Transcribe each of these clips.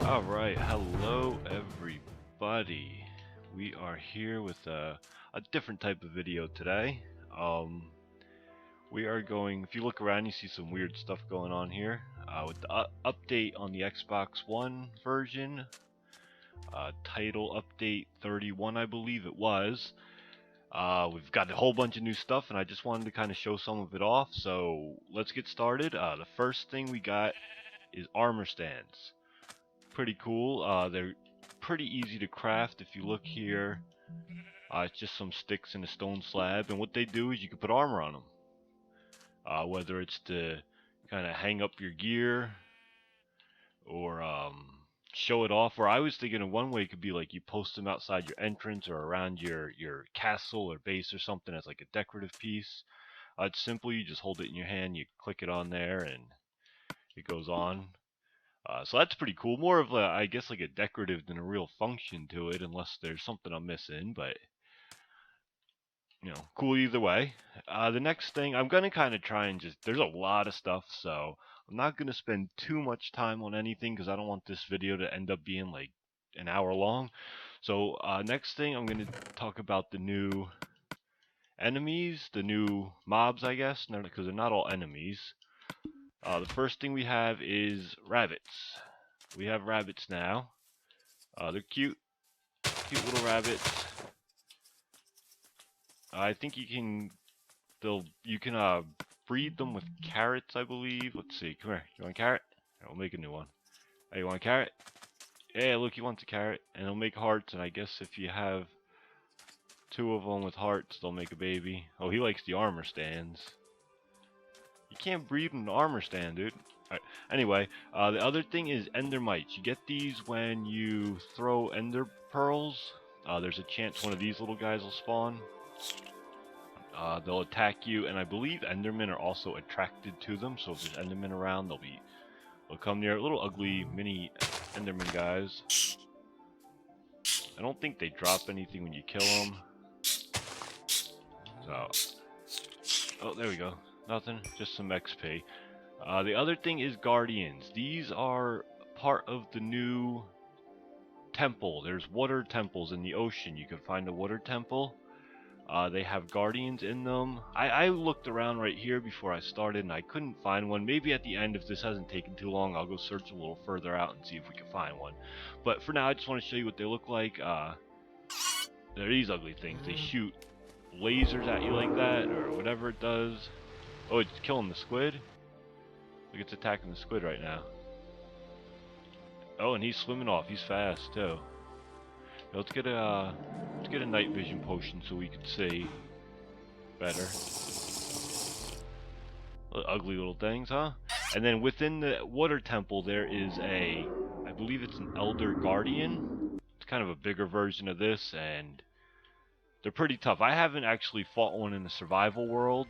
Alright, hello everybody. We are here with a different type of video today. We are going, if you look around you see some weird stuff going on here. With the update on the Xbox One version, title update 31 I believe it was. We've got a whole bunch of new stuff and I just wanted to kind of show some of it off, so let's get started. The first thing we got is armor stands. Pretty cool. They're pretty easy to craft. If you look here, it's just some sticks and a stone slab, and what they do is you can put armor on them. Whether it's to kind of hang up your gear or show it off. Or I was thinking of one way it could be like you post them outside your entrance or around your castle or base or something as like a decorative piece. It's simple. You just hold it in your hand, you click it on there, and it goes on. So that's pretty cool. More of a, I guess, like a decorative than a real function to it, unless there's something I'm missing. But you know, cool either way. The next thing I'm gonna kind of try and just, there's a lot of stuff, so I'm not gonna spend too much time on anything because I don't want this video to end up being like an hour long. So next thing I'm gonna talk about the new enemies, the new mobs, I guess, because they're not all enemies. The first thing we have is rabbits. We have rabbits now. They're cute little rabbits. I think you can breed them with carrots, I believe. Let's see. Come here. You want a carrot? Here, we'll make a new one. Hey, you want a carrot? Yeah, look, he wants a carrot, and it'll make hearts. And I guess if you have two of them with hearts, they'll make a baby. Oh, he likes the armor stands. You can't breed an armor stand, dude. Alright, anyway, the other thing is ender mites. You get these when you throw ender pearls. There's a chance one of these little guys will spawn. They'll attack you, and I believe endermen are also attracted to them, so if there's endermen around, they'll come near. Little ugly mini enderman guys. I don't think they drop anything when you kill them. So, oh, there we go. Nothing, just some XP. The other thing is guardians. These are part of the new temple. There's water temples in the ocean. You can find a water temple. They have guardians in them. I looked around right here before I started and I couldn't find one. Maybe at the end, if this hasn't taken too long, I'll go search a little further out and see if we can find one. But for now, I just want to show you what they look like. They're these ugly things. They shoot lasers at you like that, or whatever it does. Oh, it's killing the squid? Look, it's attacking the squid right now. Oh, and he's swimming off. He's fast, too. Now, let's get a night vision potion so we can see better. Ugly little things, huh? And then within the water temple, there is I believe it's an elder guardian. It's kind of a bigger version of this, and they're pretty tough. I haven't actually fought one in the survival world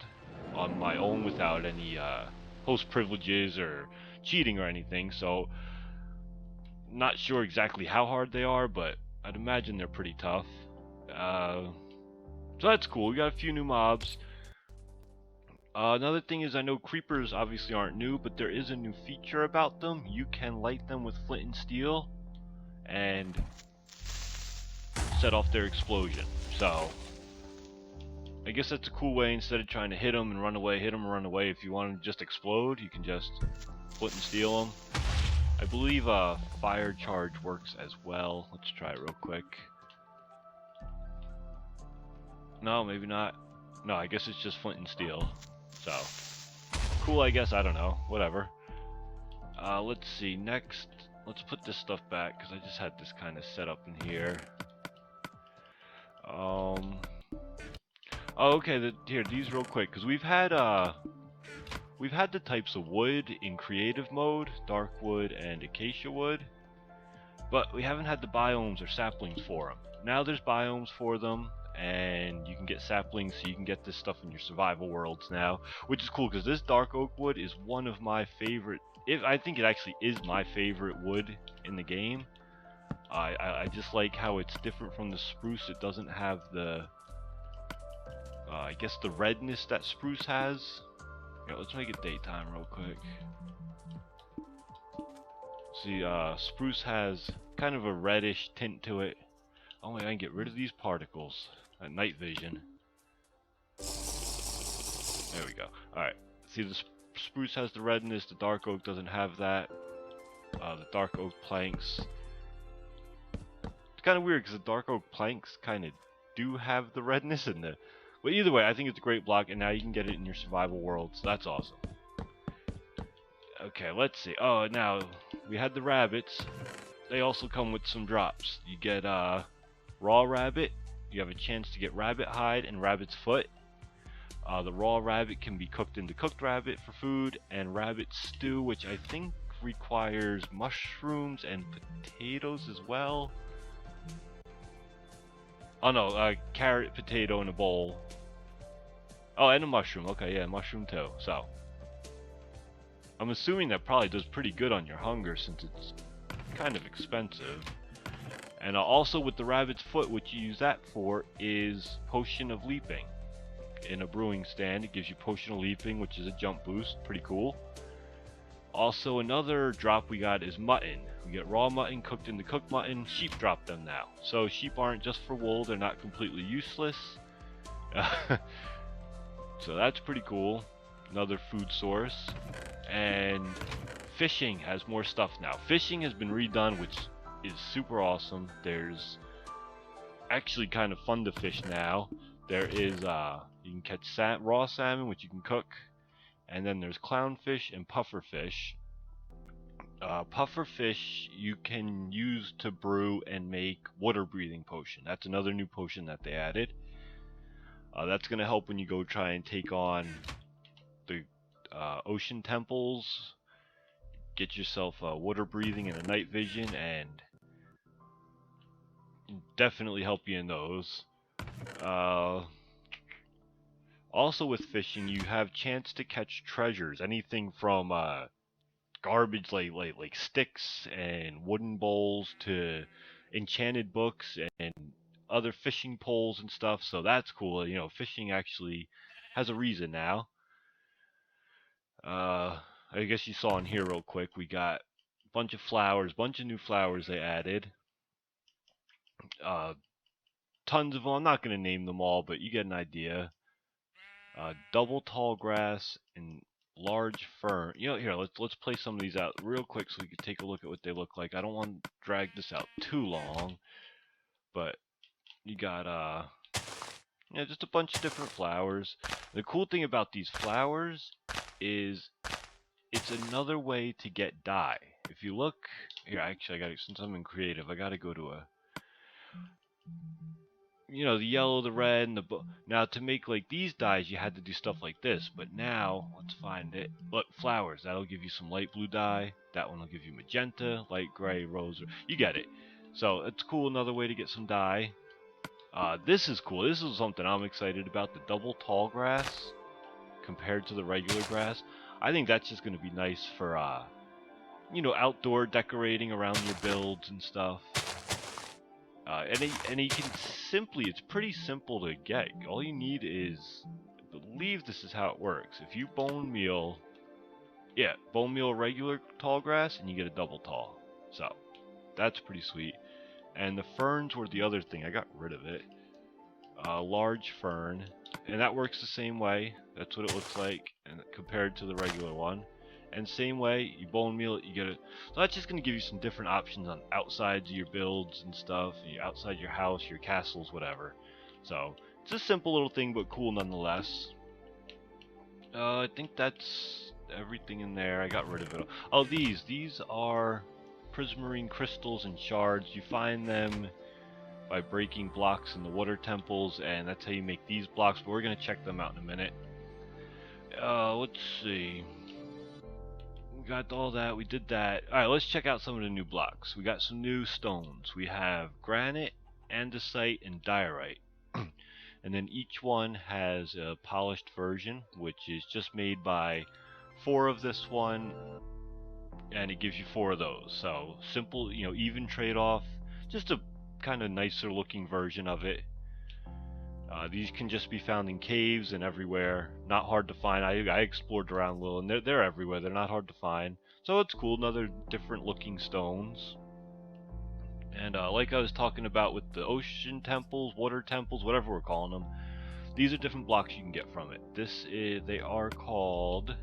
on my own without any host privileges or cheating or anything, so not sure exactly how hard they are, but I'd imagine they're pretty tough. So that's cool. We got a few new mobs. Another thing is, I know creepers obviously aren't new, but there is a new feature about them. You can light them with flint and steel and set off their explosion. So I guess that's a cool way. Instead of trying to hit them and run away, hit them and run away. If you want to just explode, you can just flint and steel them. I believe fire charge works as well. Let's try it real quick. No, maybe not. No, I guess it's just flint and steel. So, cool, I guess. I don't know. Whatever. Let's see. Next, let's put this stuff back, because I just had this kind of set up in here. Oh, okay, here, these real quick, because we've had the types of wood in creative mode, dark wood and acacia wood, but we haven't had the biomes or saplings for them. Now there's biomes for them, and you can get saplings, so you can get this stuff in your survival worlds now, which is cool, because this dark oak wood is one of my favorite, I think it actually is my favorite wood in the game. I just like how it's different from the spruce. It doesn't have the, I guess, the redness that spruce has. Yeah, let's make it daytime real quick. See, spruce has kind of a reddish tint to it. Oh my, I can get rid of these particles. At night vision. There we go. Alright. See, the spruce has the redness, the dark oak doesn't have that. The dark oak planks. It's kind of weird because the dark oak planks kind of do have the redness in the. But either way, I think it's a great block, and now you can get it in your survival world, so that's awesome. Okay, let's see. Oh, now we had the rabbits. They also come with some drops. You get raw rabbit. You have a chance to get rabbit hide and rabbit's foot. The raw rabbit can be cooked into cooked rabbit for food, and rabbit stew, which I think requires mushrooms and potatoes as well. Oh no, carrot, potato in a bowl. Oh, and a mushroom. Okay, yeah, mushroom too. So, I'm assuming that probably does pretty good on your hunger since it's kind of expensive. And also with the rabbit's foot, what you use that for is potion of leaping. In a brewing stand, it gives you potion of leaping, which is a jump boost. Pretty cool. Also, another drop we got is mutton. We get raw mutton cooked into cooked mutton. Sheep drop them now. So sheep aren't just for wool, they're not completely useless. So that's pretty cool. Another food source. And fishing has more stuff now. Fishing has been redone, which is super awesome. There's actually kind of fun to fish now. There is, you can catch raw salmon, which you can cook. And then there's clownfish and pufferfish. Pufferfish you can use to brew and make water breathing potion. That's another new potion that they added. That's going to help when you go try and take on the ocean temples. Get yourself water breathing and a night vision, and definitely help you in those. Also with fishing, you have chance to catch treasures. Anything from garbage like sticks and wooden bowls to enchanted books and other fishing poles and stuff. So that's cool. You know, fishing actually has a reason now. I guess you saw in here real quick, we got a bunch of flowers, bunch of new flowers they added. Tons of them. I'm not going to name them all, but you get an idea. Double tall grass and large fern. You know, here, let's play some of these out real quick so we can take a look at what they look like. I don't want to drag this out too long, but you got yeah, just a bunch of different flowers. The cool thing about these flowers is it's another way to get dye. If you look here, actually, since I'm in creative, I gotta go to a, you know, the yellow, the red, and the now to make like these dyes, you had to do stuff like this. But now, let's find it. Look, flowers. That'll give you some light blue dye. That one will give you magenta, light gray, rose. You get it. So it's cool. Another way to get some dye. This is cool. This is something I'm excited about. The double tall grass compared to the regular grass. I think that's just going to be nice for, you know, outdoor decorating around your builds and stuff. And you can simply, it's pretty simple to get. All you need is, I believe this is how it works. If you bone meal, yeah, bone meal regular tall grass, and you get a double tall. So, that's pretty sweet. And the ferns were the other thing. I got rid of it. Large fern, and that works the same way. That's what it looks like, and compared to the regular one. And same way, you bone meal it, you get it. So that's just going to give you some different options on outsides of your builds and stuff, outside your house, your castles, whatever. So it's a simple little thing, but cool nonetheless. I think that's everything in there. I got rid of it. Oh, these are prismarine crystals and shards. You find them by breaking blocks in the water temples, and that's how you make these blocks, but we're going to check them out in a minute. Let's see. We got all that, we did that. Alright, let's check out some of the new blocks. We got some new stones. We have granite, andesite, and diorite. And then each one has a polished version, which is just made by 4 of this one, and it gives you 4 of those. So, simple, you know, even trade-off. Just a kind of nicer looking version of it. These can just be found in caves and everywhere. Not hard to find. I explored around a little, and they're everywhere. They're not hard to find. So it's cool. Another different looking stones. And like I was talking about with the ocean temples, water temples, whatever we're calling them, these are different blocks you can get from it. They are called,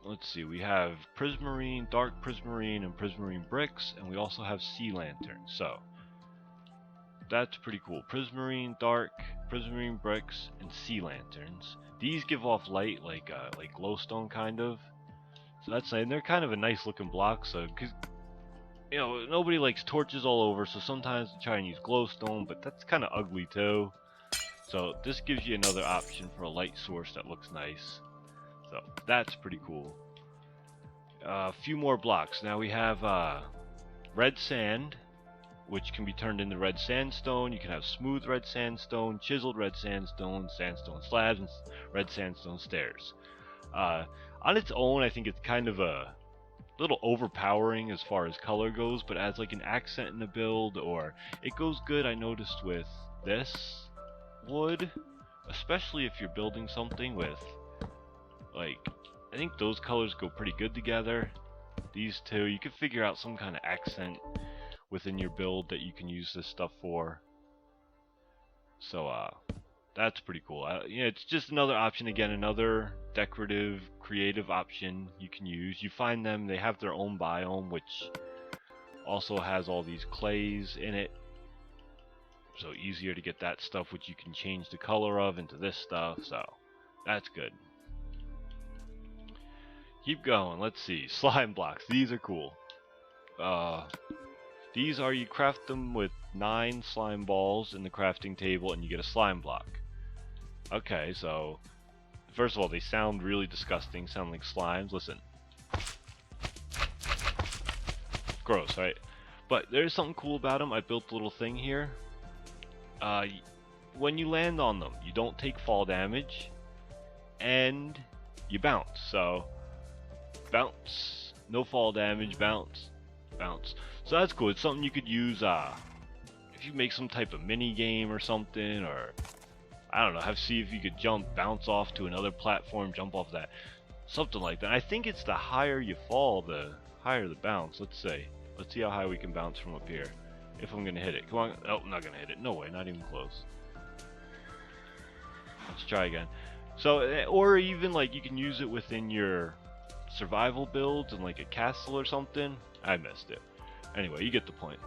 let's see, we have prismarine, dark prismarine, and prismarine bricks, and we also have sea lanterns. So that's pretty cool. Prismarine, dark, prismarine bricks, and sea lanterns. These give off light like glowstone kind of. So that's nice. And they're kind of a nice looking block. So, cause you know nobody likes torches all over, so sometimes they try and use glowstone, but that's kind of ugly too. So this gives you another option for a light source that looks nice. So that's pretty cool. A few more blocks. Now we have red sand, which can be turned into red sandstone. You can have smooth red sandstone, chiseled red sandstone, sandstone slabs, and red sandstone stairs. On its own, I think it's kind of a little overpowering as far as color goes, but as like an accent in the build, or it goes good, I noticed, with this wood, especially if you're building something with, like, I think those colors go pretty good together. These two, you can figure out some kind of accent within your build that you can use this stuff for. So that's pretty cool. Yeah, it's just another option, again, another decorative, creative option you can use. You find them, they have their own biome, which also has all these clays in it. So easier to get that stuff, which you can change the color of into this stuff. So that's good. Keep going. Let's see. Slime blocks. These are cool. These are, you craft them with 9 slime balls in the crafting table and you get a slime block. Okay, so first of all, they sound really disgusting, sound like slimes. Listen. Gross, right? But there's something cool about them. I built a little thing here. When you land on them, you don't take fall damage and you bounce. So bounce, no fall damage, bounce, bounce. So that's cool. It's something you could use if you make some type of mini game or something, or I don't know, see if you could bounce off to another platform, jump off that, something like that. I think it's the higher you fall, the higher the bounce. Let's see how high we can bounce from up here. If I'm gonna hit it, come on. Oh, I'm not gonna hit it. No way, not even close. Let's try again. So, or even like you can use it within your survival builds in like a castle or something. I missed it. Anyway, you get the point.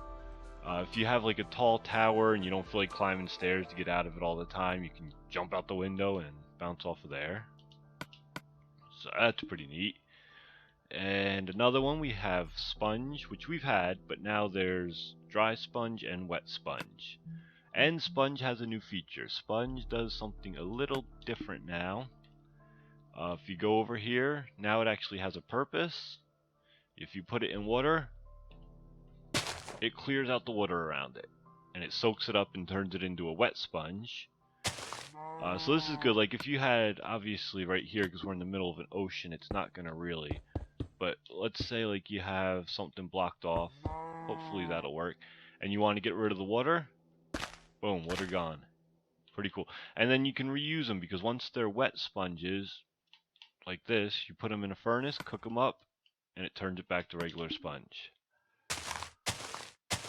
If you have like a tall tower and you don't feel like climbing stairs to get out of it all the time, you can jump out the window and bounce off of there. So that's pretty neat. And another one, we have sponge, which we've had, but now there's dry sponge and wet sponge. And sponge has a new feature. Sponge does something a little different now. If you go over here, now it actually has a purpose. If you put it in water, it clears out the water around it, and it soaks it up and turns it into a wet sponge. So this is good. Like if you had, obviously right here, because we're in the middle of an ocean, it's not gonna really, but let's say like you have something blocked off, hopefully that'll work, and you want to get rid of the water, boom, water gone. Pretty cool. And then you can reuse them, because once they're wet sponges like this, you put them in a furnace, cook them up, and it turns it back to regular sponge.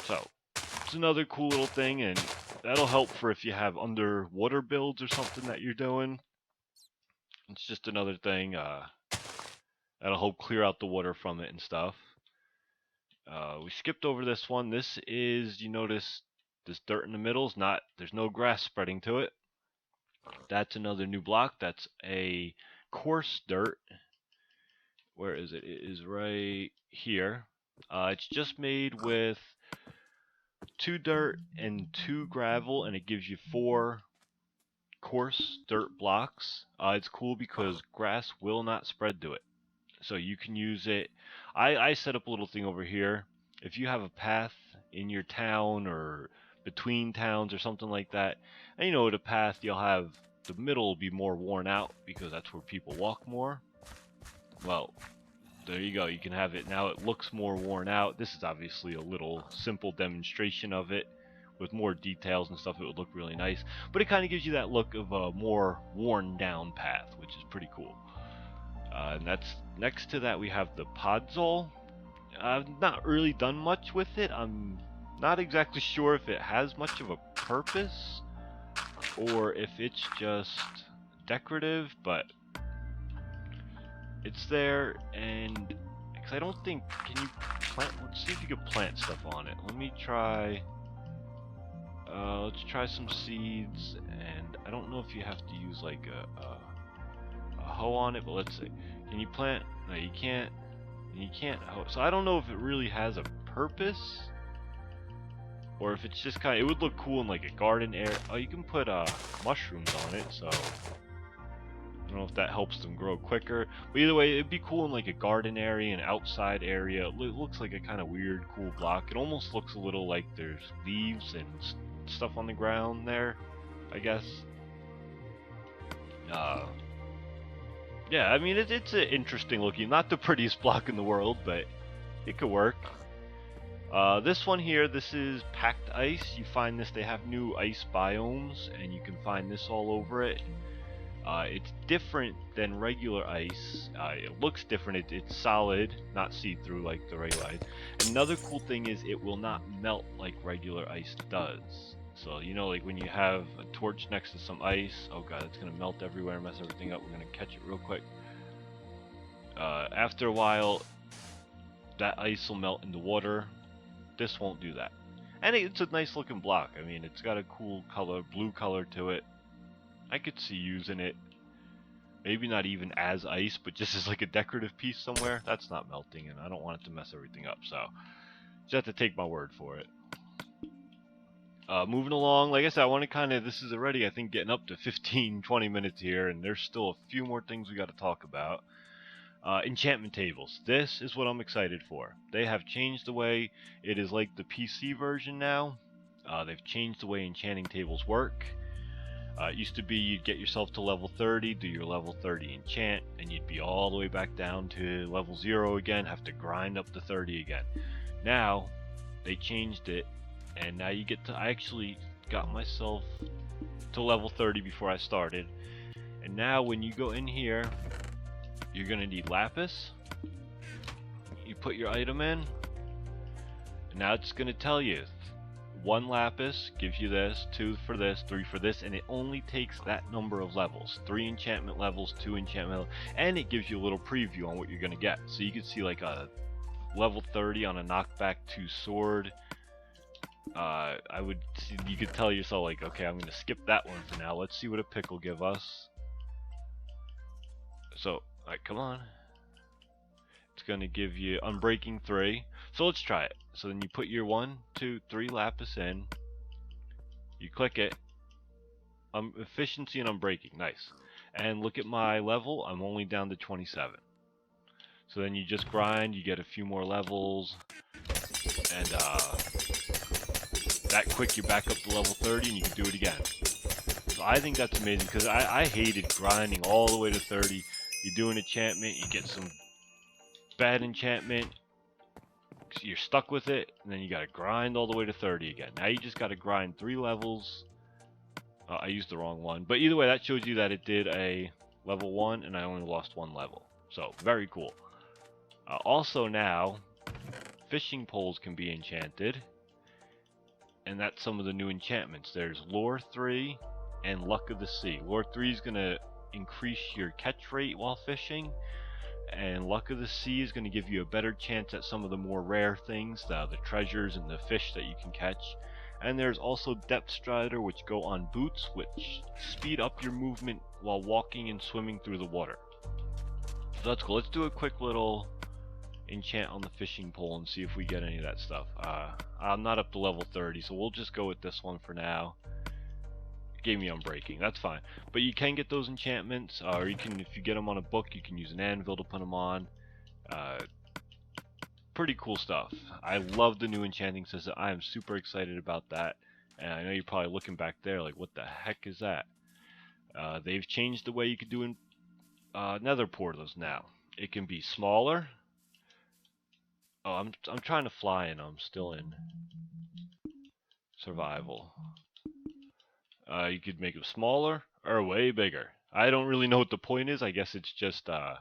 So it's another cool little thing, and that'll help for if you have underwater builds or something that you're doing. It's just another thing that'll help clear out the water from it and stuff. We skipped over this one. This is, you notice this dirt in the middle is not, there's no grass spreading to it. That's another new block. That's a coarse dirt. Where is it? It is right here. It's just made with 2 dirt and 2 gravel, and it gives you 4 coarse dirt blocks. It's cool because grass will not spread to it, so you can use it. I set up a little thing over here. If you have a path in your town or between towns or something like that, and you know, the path, you'll have the middle will be more worn out because that's where people walk more. Well, there you go. You can have it now. It looks more worn out. This is obviously a little simple demonstration of it with more details and stuff, it would look really nice. But it kind of gives you that look of a more worn down path, which is pretty cool. And that's next to that we have the Podzol. I've not really done much with it. I'm not exactly sure if it has much of a purpose or if it's just decorative, but it's there. And because I don't think, can you plant? Let's see if you can plant stuff on it. Let me try. Let's try some seeds, and I don't know if you have to use like a hoe on it, but let's see. Can you plant? No, you can't. You can't hoe. So I don't know if it really has a purpose, or if it's just kind of. It would look cool in like a garden area. Oh, you can put mushrooms on it, so I don't know if that helps them grow quicker. But either way, it'd be cool in like a garden area, an outside area. It looks like a kind of weird, cool block. It almost looks a little like there's leaves and stuff on the ground there, I guess. Yeah, I mean, it's an interesting looking, not the prettiest block in the world, but it could work. This one here, this is packed ice. You find this, they have new ice biomes, and you can find this all over it. It's different than regular ice. It looks different. It's solid, not see-through like the regular ice. Another cool thing is it will not melt like regular ice does. So, you know, like when you have a torch next to some ice, oh god, it's going to melt everywhere and mess everything up. We're going to catch it real quick. After a while, that ice will melt into water. This won't do that. And it's a nice looking block. I mean, it's got a cool color, blue color to it. I could see using it, maybe not even as ice, but just as like a decorative piece somewhere. That's not melting, and I don't want it to mess everything up, so just have to take my word for it. Moving along, like I said, I want to kind of, this is already, I think, getting up to 15-20 minutes here, and there's still a few more things we got to talk about. Enchantment tables. This is what I'm excited for. They have changed the way it is like the PC version now. They've changed the way enchanting tables work. It used to be you'd get yourself to level 30, do your level 30 enchant, and you'd be all the way back down to level 0 again, have to grind up to 30 again. Now, they changed it, and now you get to, I actually got myself to level 30 before I started, and now when you go in here, you're going to need lapis. You put your item in, and now it's going to tell you 1 lapis gives you this, 2 for this, 3 for this, and it only takes that number of levels. 3 enchantment levels, 2 enchantment levels, and it gives you a little preview on what you're going to get. So you can see like a level 30 on a knockback 2 sword. You could tell yourself like, okay, I'm going to skip that one for now. Let's see what a pick will give us. So, alright, come on. It's going to give you Unbreaking 3. So let's try it. So then you put your 1, 2, 3 lapis in. You click it. Efficiency and Unbreaking. Nice. And look at my level. I'm only down to 27. So then you just grind. You get a few more levels. And that quick you're back up to level 30 and you can do it again. So I think that's amazing because I hated grinding all the way to 30. You do an enchantment. You get some bad enchantment. You're stuck with it, and then you gotta grind all the way to 30 again. Now you just gotta grind 3 levels. I used the wrong one, but either way, that shows you that it did a level 1, and I only lost 1 level. So, very cool. Also now, fishing poles can be enchanted, and that's some of the new enchantments. There's Lure 3 and Luck of the Sea. Lure 3 is gonna increase your catch rate while fishing, and Luck of the Sea is going to give you a better chance at some of the more rare things, the treasures and the fish that you can catch. And there's also Depth Strider, which go on boots, which speed up your movement while walking and swimming through the water. So that's cool. Let's do a quick little enchant on the fishing pole and see if we get any of that stuff. I'm not up to level 30, so we'll just go with this one for now. Gave me Unbreaking, that's fine. But you can get those enchantments, or you can, if you get them on a book, you can use an anvil to put them on. Pretty cool stuff. I love the new enchanting system. I am super excited about that. And I know you're probably looking back there like, what the heck is that? They've changed the way you can do in nether portals now. It can be smaller. Oh, I'm trying to fly in. I'm still in. Survival. You could make them smaller or way bigger. I don't really know what the point is. I guess it's just I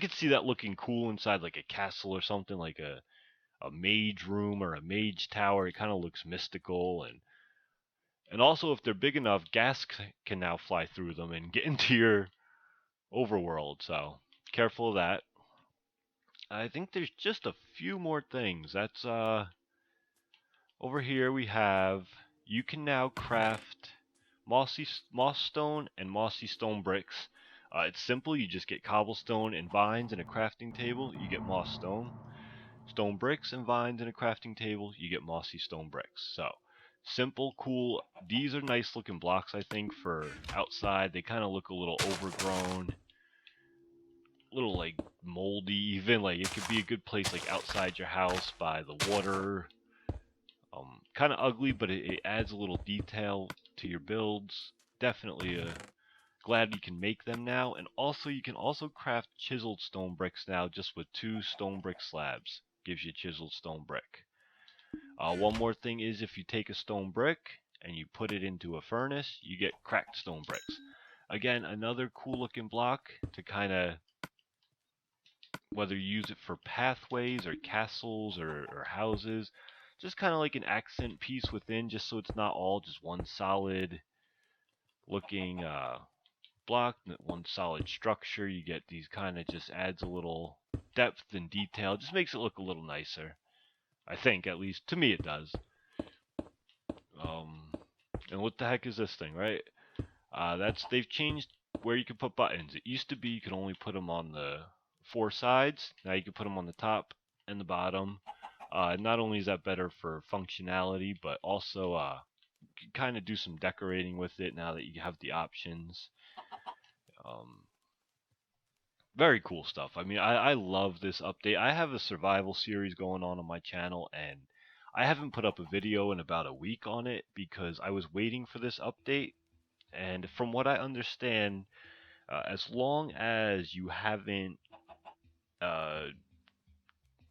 could see that looking cool inside like a castle or something, like a mage room or a mage tower. It kind of looks mystical, and also if they're big enough, gas can now fly through them and get into your overworld. So careful of that. I think there's just a few more things. That's over here we have, you can now craft moss stone and mossy stone bricks. It's simple. You just get cobblestone and vines and a crafting table. You get moss stone. Stone bricks and vines and a crafting table. You get mossy stone bricks. So simple, cool. These are nice looking blocks, I think, for outside. They kind of look a little overgrown, a little like moldy even. Like it could be a good place like outside your house by the water. Kind of ugly, but it adds a little detail to your builds. Definitely glad you can make them now. And also you can also craft chiseled stone bricks now just with 2 stone brick slabs. Gives you a chiseled stone brick. One more thing is if you take a stone brick and you put it into a furnace, you get cracked stone bricks. Again, another cool looking block to kind of, whether you use it for pathways or castles or houses, just kind of like an accent piece within, just so it's not all just one solid looking block, one solid structure. You get these kind of, just adds a little depth and detail, just makes it look a little nicer. I think, at least to me it does. And what the heck is this thing, right? They've changed where you can put buttons. It used to be you could only put them on the 4 sides. Now you can put them on the top and the bottom. Not only is that better for functionality, but also you can kind of do some decorating with it now that you have the options. Very cool stuff. I mean, I love this update. I have a survival series going on my channel, and I haven't put up a video in about a week on it because I was waiting for this update. And from what I understand, as long as you haven't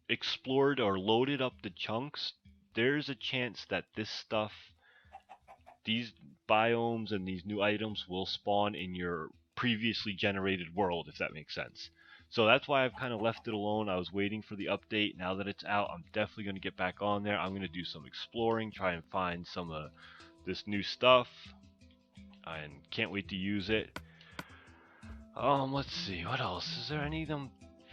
explored or loaded up the chunks, there's a chance that this stuff, these biomes and these new items will spawn in your previously generated world, if that makes sense. So that's why I've kind of left it alone. I was waiting for the update. Now that it's out, I'm definitely going to get back on there. I'm going to do some exploring, try and find some of this new stuff, and can't wait to use it. Let's see, what else? Is there anything I'm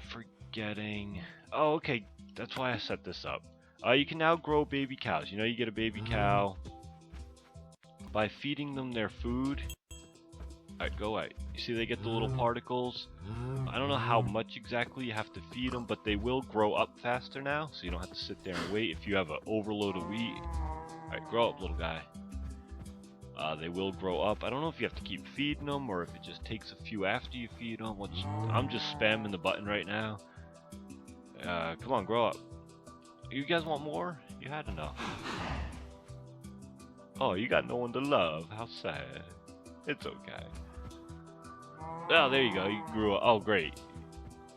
forgetting? Oh, okay, that's why I set this up. You can now grow baby cows. You know, you get a baby cow by feeding them their food. Alright, go away. You see they get the little particles? I don't know how much exactly you have to feed them, but they will grow up faster now, so you don't have to sit there and wait if you have an overload of wheat. Alright, grow up, little guy. They will grow up. I don't know if you have to keep feeding them or if it just takes a few after you feed them. I'm just spamming the button right now. Come on, grow up. You guys want more? You had enough. Oh, you got no one to love. How sad. It's okay. Oh, there you go. You grew up. Oh, great.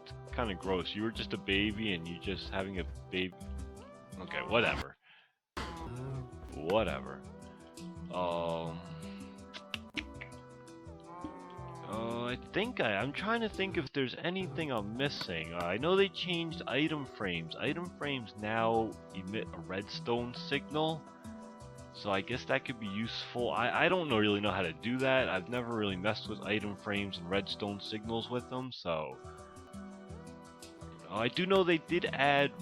It's kind of gross. You were just a baby and you just having a baby. Okay, whatever. Whatever. I'm trying to think if there's anything I'm missing. I know they changed item frames. Item frames now emit a redstone signal, so I guess that could be useful. I don't really know how to do that. I've never really messed with item frames and redstone signals with them, so I do know they did add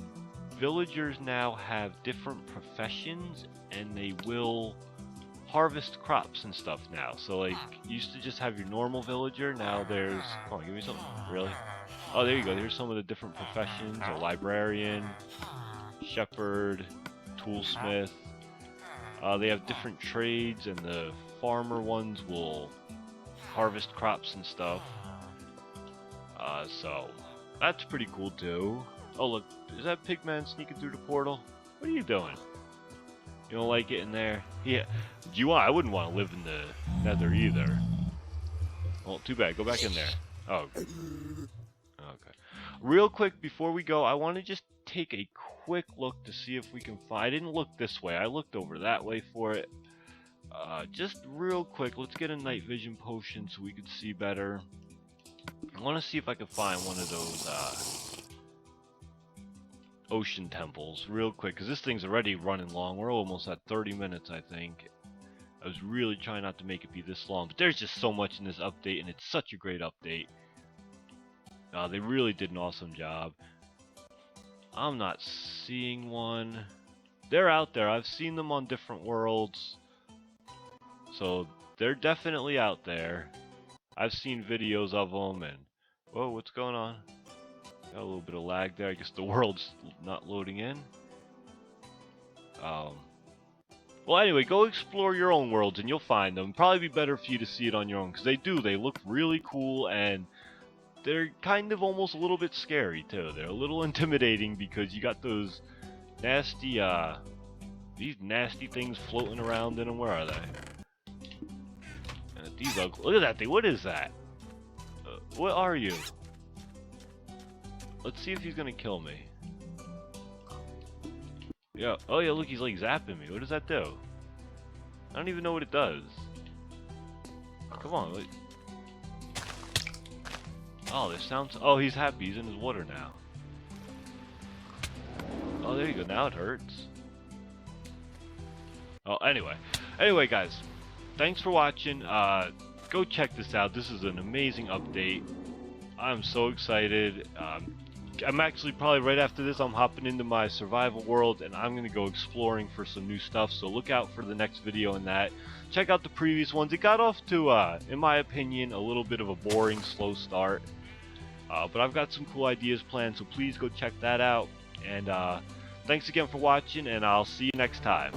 villagers now have different professions, and they will harvest crops and stuff now. So like, you used to just have your normal villager, now there's, come on, give me something, really? Oh, there you go, here's some of the different professions: a librarian, shepherd, toolsmith. They have different trades, and the farmer ones will harvest crops and stuff. So that's pretty cool too. Oh look, is that Pigman sneaking through the portal? What are you doing? You don't like it in there? Yeah. I wouldn't want to live in the nether either. Well, too bad. Go back in there. Oh. Okay. Real quick before we go, I want to just take a quick look to see if we can find. I didn't look this way. I looked over that way for it. Just real quick, let's get a night vision potion so we can see better. I want to see if I can find one of those ocean temples real quick, because this thing's already running long. We're almost at 30 minutes, I think. I was really trying not to make it be this long, but there's just so much in this update, and it's such a great update. They really did an awesome job. I'm not seeing one. They're out there. I've seen them on different worlds. So they're definitely out there. I've seen videos of them, and whoa, what's going on? Got a little bit of lag there. I guess the world's not loading in. Well, anyway, go explore your own worlds and you'll find them. Probably be better for you to see it on your own, because they look really cool, and they're kind of almost a little bit scary too. They're a little intimidating because you got those nasty, these nasty things floating around in them. Where are they? And these ugly. Look at that thing. What is that? What are you? Let's see if he's gonna kill me. Yeah. Oh yeah. Look, he's like zapping me. What does that do? I don't even know what it does. Come on. Wait. Oh, this sounds. Oh, he's happy. He's in his water now. Oh, there you go. Now it hurts. Oh, anyway, guys. Thanks for watching. Go check this out. This is an amazing update. I'm so excited. I'm actually probably right after this, I'm hopping into my survival world, and I'm gonna go exploring for some new stuff. So look out for the next video in that. Check out the previous ones. It got off to, in my opinion, a little bit of a boring, slow start. But I've got some cool ideas planned, so please go check that out. And thanks again for watching, and I'll see you next time.